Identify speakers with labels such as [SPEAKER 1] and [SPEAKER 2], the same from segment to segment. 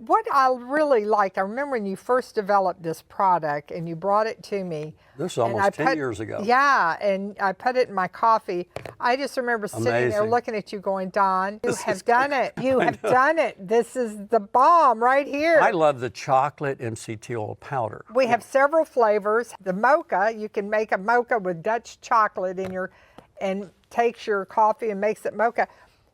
[SPEAKER 1] what I really liked, I remember when you first developed this product and you brought it to me.
[SPEAKER 2] This is almost 10 years ago.
[SPEAKER 1] Yeah, and I put it in my coffee. I just remember sitting there looking at you going, Don, you have done it. You have done it. This is the bomb right here.
[SPEAKER 2] I love the chocolate MCT oil powder.
[SPEAKER 1] We have several flavors. The mocha, you can make a mocha with Dutch chocolate in your, and takes your coffee and makes it mocha.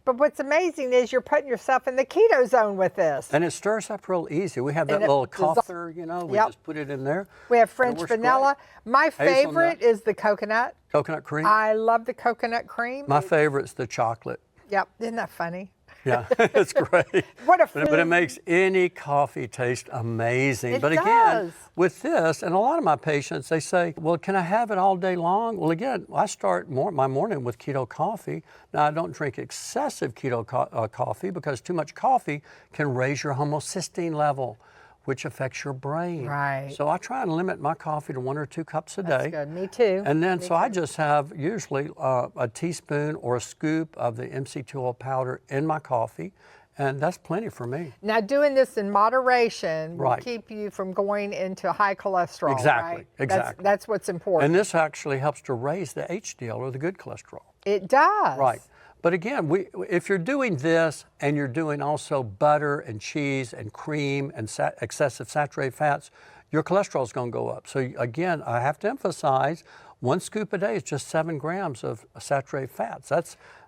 [SPEAKER 1] But what's amazing is you're putting yourself in the keto zone with this.
[SPEAKER 2] And it stirs up real easy. We have that little coffer, you know, we just put it in there.
[SPEAKER 1] We have French vanilla. Great. My favorite is the coconut.
[SPEAKER 2] Coconut cream?
[SPEAKER 1] I love the coconut cream.
[SPEAKER 2] My favorite's the chocolate.
[SPEAKER 1] Yep, isn't that funny?
[SPEAKER 2] Yeah, it's great.
[SPEAKER 1] What a
[SPEAKER 2] but it makes any coffee taste amazing.
[SPEAKER 1] It
[SPEAKER 2] but again, with this, and a lot of my patients, they say, well, can I have it all day long? Well, again, I start my morning with keto coffee. Now, I don't drink excessive keto coffee because too much coffee can raise your homocysteine level, which affects your brain.
[SPEAKER 1] Right.
[SPEAKER 2] So I try and limit my coffee to 1 or 2 cups a day.
[SPEAKER 1] That's good. Me too.
[SPEAKER 2] And then, I just have usually a teaspoon or a scoop of the MCT oil powder in my coffee, and that's plenty for me.
[SPEAKER 1] Now, doing this in moderation will keep you from going into high cholesterol.
[SPEAKER 2] Exactly.
[SPEAKER 1] Right?
[SPEAKER 2] Exactly.
[SPEAKER 1] That's what's important.
[SPEAKER 2] And this actually helps to raise the HDL or the good cholesterol.
[SPEAKER 1] It does.
[SPEAKER 2] Right. But again, if you're doing this and you're doing also butter and cheese and cream and excessive saturated fats, your cholesterol is going to go up. So again, I have to emphasize, 1 scoop a day is just 7 grams of saturated fats.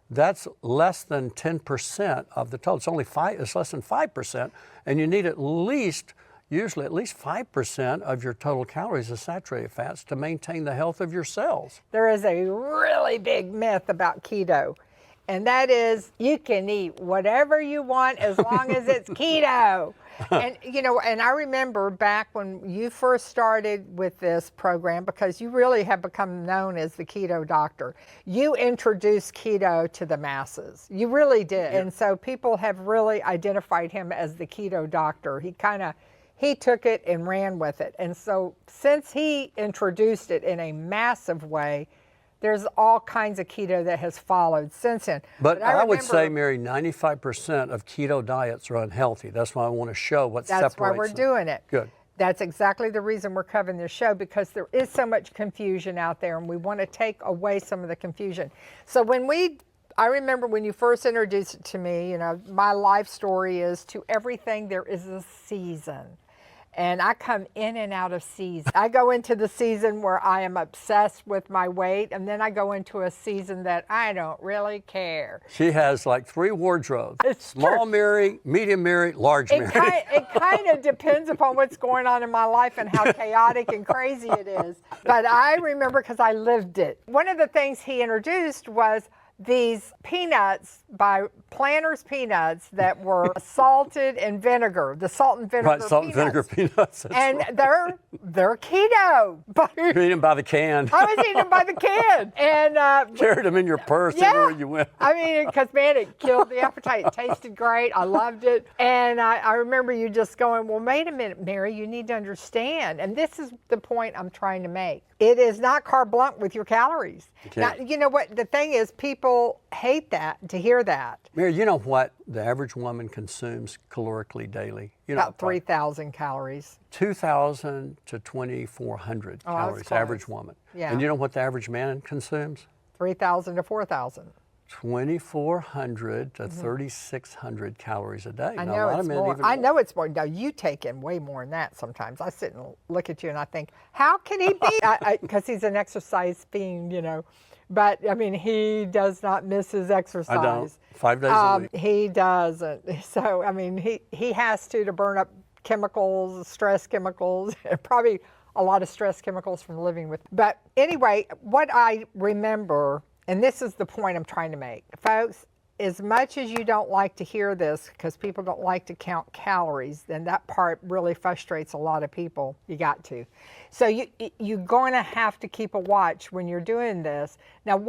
[SPEAKER 2] That's less than 10% of the total. It's less than 5%, and you need usually at least 5% of your total calories of saturated fats to maintain the health of your cells.
[SPEAKER 1] There is a really big myth about keto. And that is, you can eat whatever you want as long as it's keto. And, you know, and I remember back when you first started with this program, because you really have become known as the keto doctor, you introduced keto to the masses. You really did. And so people have really identified him as the keto doctor. He took it and ran with it. And so since he introduced it in a massive way, there's all kinds of keto that has followed since then.
[SPEAKER 2] But I would say, Mary, 95% of keto diets are unhealthy. That's why I want to show what separates them.
[SPEAKER 1] That's why we're doing it.
[SPEAKER 2] Good.
[SPEAKER 1] That's exactly the reason we're covering this show, because there is so much confusion out there, and we want to take away some of the confusion. So I remember when you first introduced it to me, you know, my life story is, to everything there is a season. And I come in and out of season. I go into the season where I am obsessed with my weight, and then I go into a season that I don't really care.
[SPEAKER 2] She has like 3 wardrobes.
[SPEAKER 1] It's
[SPEAKER 2] small Mary, medium Mary, large Mary.
[SPEAKER 1] It kind of depends upon what's going on in my life and how chaotic and crazy it is. But I remember, because I lived it. One of the things he introduced was these peanuts, by Planters peanuts, that were salted in vinegar, the salt and vinegar peanuts.
[SPEAKER 2] Right, salt and vinegar peanuts.
[SPEAKER 1] And they're keto.
[SPEAKER 2] You're eating them by the can.
[SPEAKER 1] I was eating them by the can. And
[SPEAKER 2] carried them in your purse everywhere you went.
[SPEAKER 1] I mean, because, man, it killed the appetite. It tasted great. I loved it. And I remember you just going, well, wait a minute, Mary, you need to understand. And this is the point I'm trying to make. It is not carb blunt with your calories. Now, you know what? The thing is, people hate to hear that.
[SPEAKER 2] Mary, you know what the average woman consumes calorically daily? You know,
[SPEAKER 1] about 3,000 calories.
[SPEAKER 2] 2,000 to 2,400 calories, average woman.
[SPEAKER 1] Yeah.
[SPEAKER 2] And you know what the average man consumes?
[SPEAKER 1] 3,000 to 4,000.
[SPEAKER 2] 2,400 to 3,600 calories a day.
[SPEAKER 1] I know it's more. I know it's more. Now, you take in way more than that sometimes. I sit and look at you and I think, how can he be? Because he's an exercise fiend, you know. But, I mean, he does not miss his exercise.
[SPEAKER 2] I don't. 5 days a week.
[SPEAKER 1] He doesn't. So, I mean, he has to burn up chemicals, stress chemicals, probably a lot of stress chemicals from living with. But anyway, what I remember, and this is the point I'm trying to make, folks, as much as you don't like to hear this, because people don't like to count calories, then that part really frustrates a lot of people. You got to. So you're going to have to keep a watch when you're doing this. Now,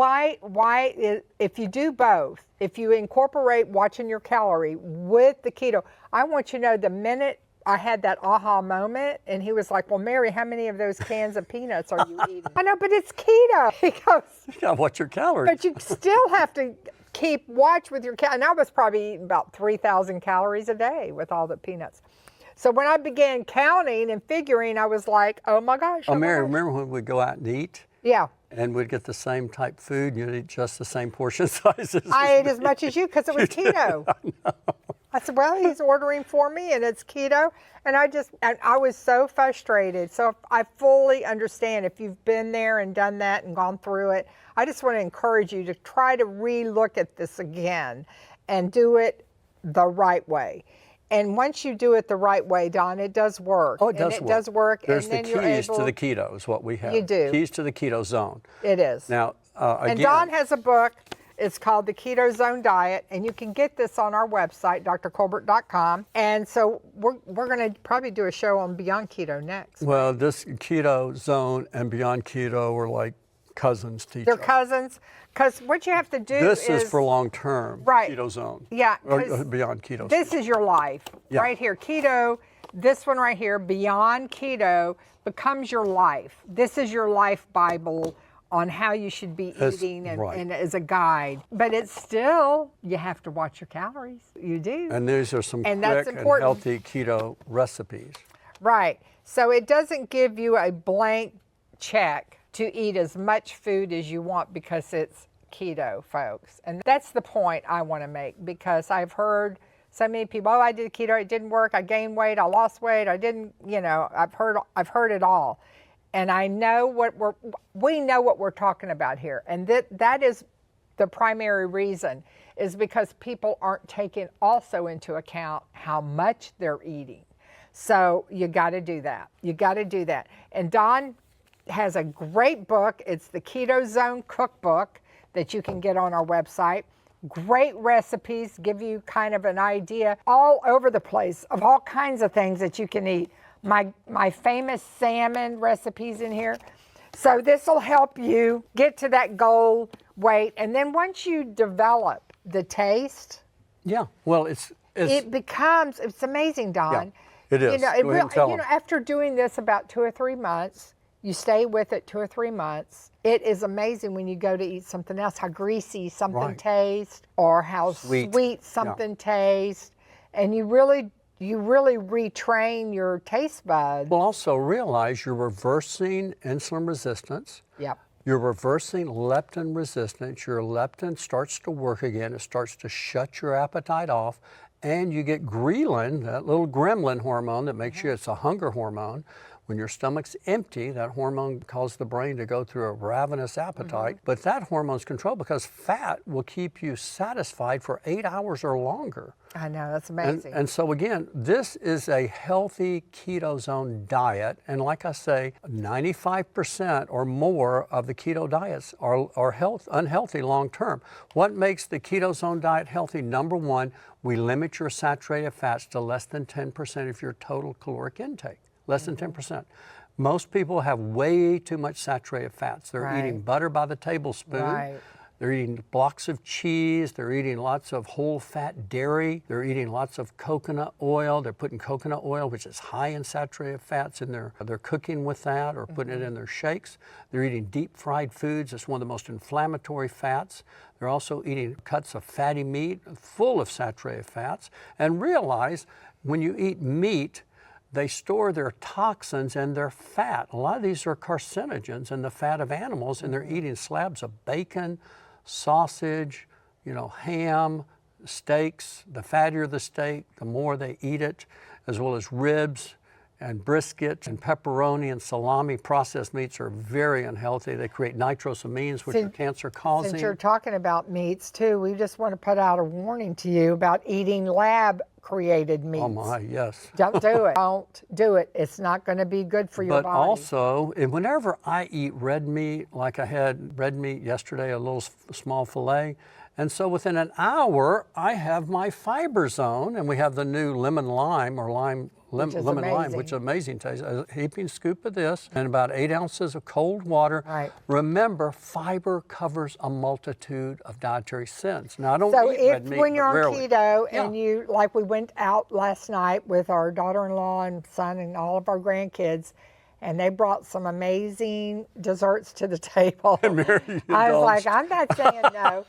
[SPEAKER 1] if you do both, if you incorporate watching your calorie with the keto, I want you to know, the minute I had that aha moment, and he was like, well, Mary, how many of those cans of peanuts are you eating? I know, but it's keto. He goes,
[SPEAKER 2] you gotta watch your calories.
[SPEAKER 1] but you still have to keep watch with your and I was probably eating about 3,000 calories a day with all the peanuts. So when I began counting and figuring, I was like, oh my gosh.
[SPEAKER 2] Oh, Mary,
[SPEAKER 1] my gosh.
[SPEAKER 2] remember when we'd go out and eat?
[SPEAKER 1] Yeah.
[SPEAKER 2] And we'd get the same type food, you'd eat just the same portion sizes.
[SPEAKER 1] I ate as much as you because it was keto. I said, well, he's ordering for me and it's keto. And I was so frustrated. So I fully understand if you've been there and done that and gone through it. I just want to encourage you to try to re-look at this again and do it the right way. And once you do it the right way, Don, it does work.
[SPEAKER 2] Oh, it does work.
[SPEAKER 1] And it does work.
[SPEAKER 2] There's
[SPEAKER 1] and
[SPEAKER 2] the
[SPEAKER 1] then
[SPEAKER 2] keys to the keto is what we have.
[SPEAKER 1] You do.
[SPEAKER 2] Keys to the keto zone.
[SPEAKER 1] It is.
[SPEAKER 2] Now, again.
[SPEAKER 1] And Don has a book. It's called the Keto Zone Diet, and you can get this on our website, drcolbert.com. And so we're going to probably do a show on Beyond Keto next.
[SPEAKER 2] Well, this Keto Zone and Beyond Keto are like cousins to each
[SPEAKER 1] They're
[SPEAKER 2] other.
[SPEAKER 1] cousins, because what you have to do
[SPEAKER 2] This is for long term.
[SPEAKER 1] Right.
[SPEAKER 2] Keto Zone.
[SPEAKER 1] Yeah,
[SPEAKER 2] Or
[SPEAKER 1] 'cause
[SPEAKER 2] Beyond Keto.
[SPEAKER 1] this is your life.
[SPEAKER 2] Yeah.
[SPEAKER 1] Right here, keto, this one right here, Beyond Keto, becomes your life. This is your life Bible on how you should be eating and as a guide. But it's still, you have to watch your calories. You do.
[SPEAKER 2] And these are some
[SPEAKER 1] And
[SPEAKER 2] quick
[SPEAKER 1] that's
[SPEAKER 2] and
[SPEAKER 1] important.
[SPEAKER 2] healthy keto recipes.
[SPEAKER 1] Right. So it doesn't give you a blank check to eat as much food as you want because it's keto, folks. And that's the point I want to make, because I've heard so many people, oh, I did keto, it didn't work, I gained weight, I lost weight, I didn't, I've heard it all. And I know we know what we're talking about here. And that is the primary reason, is because people aren't taking also into account how much they're eating. So you got to do that. You got to do that. And Don has a great book. It's the Keto Zone Cookbook that you can get on our website. Great recipes, give you kind of an idea all over the place of all kinds of things that you can eat. My famous salmon recipes in here. So this will help you get to that goal weight. And then once you develop the taste,
[SPEAKER 2] Yeah. Well, it's
[SPEAKER 1] it's amazing, Don.
[SPEAKER 2] Yeah, it is. Go ahead and tell them.
[SPEAKER 1] After doing this about 2 or 3 months, you stay with it 2 or 3 months. It is amazing when you go to eat something else, how greasy something tastes, or how sweet something tastes. And you really retrain your taste buds.
[SPEAKER 2] Well, also realize you're reversing insulin resistance.
[SPEAKER 1] Yep.
[SPEAKER 2] You're reversing leptin resistance. Your leptin starts to work again. It starts to shut your appetite off. And you get ghrelin, that little gremlin hormone that makes you, it's a hunger hormone. When your stomach's empty, that hormone causes the brain to go through a ravenous appetite. But that hormone's controlled because fat will keep you satisfied for 8 hours or longer.
[SPEAKER 1] I know, that's amazing.
[SPEAKER 2] And so again, this is a healthy keto zone diet. And like I say, 95% or more of the keto diets are unhealthy long term. What makes the keto zone diet healthy? Number one, we limit your saturated fats to less than 10% of your total caloric intake. Less than 10%. Most people have way too much saturated fats. They're eating butter by the tablespoon.
[SPEAKER 1] Right.
[SPEAKER 2] They're eating blocks of cheese. They're eating lots of whole fat dairy. They're eating lots of coconut oil. They're putting coconut oil, which is high in saturated fats, in they're cooking with that or putting it in their shakes. They're eating deep fried foods. It's one of the most inflammatory fats. They're also eating cuts of fatty meat full of saturated fats. And realize when you eat meat, they store their toxins in their fat. A lot of these are carcinogens in the fat of animals, and they're eating slabs of bacon, sausage, ham, steaks. The fattier the steak, the more they eat it, as well as ribs and brisket and pepperoni and salami. Processed meats are very unhealthy. They create nitrosamines, which are cancer-causing.
[SPEAKER 1] Since you're talking about meats too, we just want to put out a warning to you about eating lab-created meats.
[SPEAKER 2] Oh my, yes.
[SPEAKER 1] Don't do it. Don't do it. It's not going to be good for your
[SPEAKER 2] But
[SPEAKER 1] body.
[SPEAKER 2] also, whenever I eat red meat, like I had red meat yesterday, a little small filet, and so within an hour, I have my fiber zone, and we have the new lemon lime, which is amazing taste. A heaping scoop of this and about 8 ounces of cold water.
[SPEAKER 1] Right.
[SPEAKER 2] Remember, fiber covers a multitude of dietary sins. Now, I don't
[SPEAKER 1] So
[SPEAKER 2] eat red meat,
[SPEAKER 1] when you're
[SPEAKER 2] but
[SPEAKER 1] on
[SPEAKER 2] rarely.
[SPEAKER 1] keto and we went out last night with our daughter-in-law and son and all of our grandkids, and they brought some amazing desserts to the table.
[SPEAKER 2] Mary, you
[SPEAKER 1] I was like,
[SPEAKER 2] indulged.
[SPEAKER 1] I'm not saying no.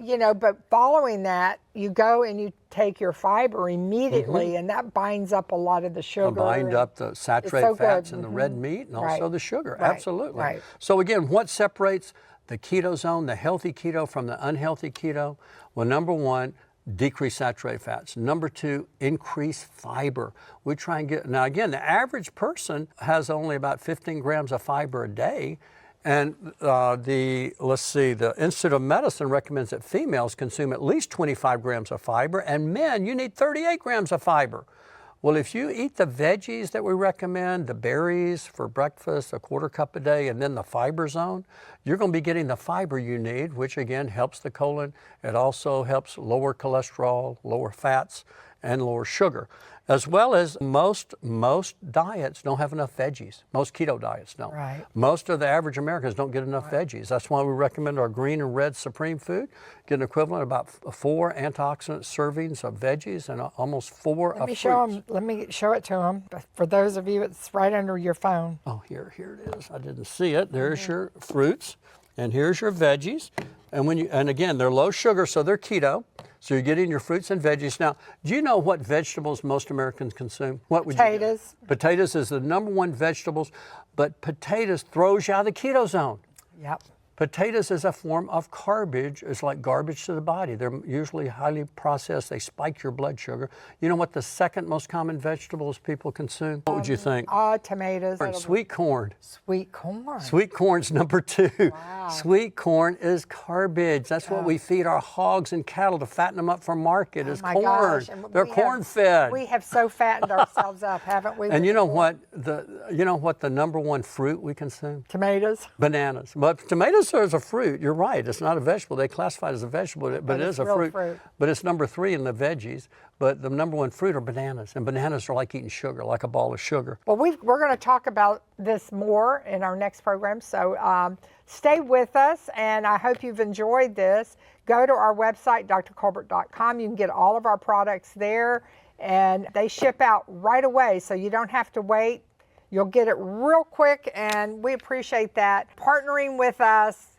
[SPEAKER 1] You know, but following that, you go and you take your fiber immediately, and that binds up a lot of the sugar.
[SPEAKER 2] Bind
[SPEAKER 1] and
[SPEAKER 2] up the saturated
[SPEAKER 1] so
[SPEAKER 2] fats
[SPEAKER 1] good.
[SPEAKER 2] in the red meat and
[SPEAKER 1] Right.
[SPEAKER 2] also the sugar.
[SPEAKER 1] Right.
[SPEAKER 2] Absolutely.
[SPEAKER 1] Right.
[SPEAKER 2] So again, what separates the keto zone, the healthy keto from the unhealthy keto? Well, number one, decrease saturated fats. Number two, increase fiber. We try and get, now again, the average person has only about 15 grams of fiber a day. And the Institute of Medicine recommends that females consume at least 25 grams of fiber, and men, you need 38 grams of fiber. Well, if you eat the veggies that we recommend, the berries for breakfast, a quarter cup a day, and then the fiber zone, you're going to be getting the fiber you need, which again helps the colon. It also helps lower cholesterol, lower fats, and lower sugar. As well as most diets don't have enough veggies. Most keto diets don't.
[SPEAKER 1] Right.
[SPEAKER 2] Most of the average Americans don't get enough veggies. That's why we recommend our green and red Supremefood. Get an equivalent of about 4 antioxidant servings of veggies and almost 4 of fruits.
[SPEAKER 1] Let me show it to them. For those of you, it's right under your phone.
[SPEAKER 2] Oh, here it is. I didn't see it. There's your fruits, and here's your veggies. And again, they're low sugar, so they're keto. So you're getting your fruits and veggies. Now, do you know what vegetables most Americans consume? What would
[SPEAKER 1] Potatoes.
[SPEAKER 2] you get? Potatoes is the number one vegetables, but potatoes throws you out of the keto zone.
[SPEAKER 1] Yep.
[SPEAKER 2] Potatoes is a form of garbage. It's like garbage to the body. They're usually highly processed. They spike your blood sugar. You know what the second most common vegetables people consume? What would you think?
[SPEAKER 1] Tomatoes.
[SPEAKER 2] Sweet corn.
[SPEAKER 1] Sweet corn.
[SPEAKER 2] Sweet corn's number 2.
[SPEAKER 1] Wow.
[SPEAKER 2] Sweet corn is garbage. That's what we feed our hogs and cattle to fatten them up for market is
[SPEAKER 1] My
[SPEAKER 2] corn.
[SPEAKER 1] gosh. And
[SPEAKER 2] They're corn fed.
[SPEAKER 1] We have so fattened ourselves up, haven't we?
[SPEAKER 2] And you know what the number one fruit we consume?
[SPEAKER 1] Tomatoes.
[SPEAKER 2] Bananas. But tomatoes are a fruit. You're right. It's not a vegetable. They classify it as a vegetable, but it is a
[SPEAKER 1] real
[SPEAKER 2] fruit. But it's number 3 in the veggies. But the number one fruit are bananas. And bananas are like eating sugar, like a ball of sugar.
[SPEAKER 1] Well, we're going to talk about this more in our next program. So stay with us, and I hope you've enjoyed this. Go to our website, drcolbert.com. You can get all of our products there, and they ship out right away, so you don't have to wait. You'll get it real quick, and we appreciate that. Partnering with us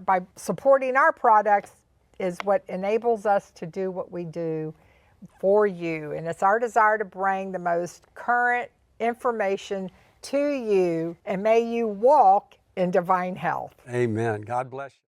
[SPEAKER 1] by supporting our products is what enables us to do what we do for you. And it's our desire to bring the most current information to you, and may you walk in divine health.
[SPEAKER 2] Amen. God bless you.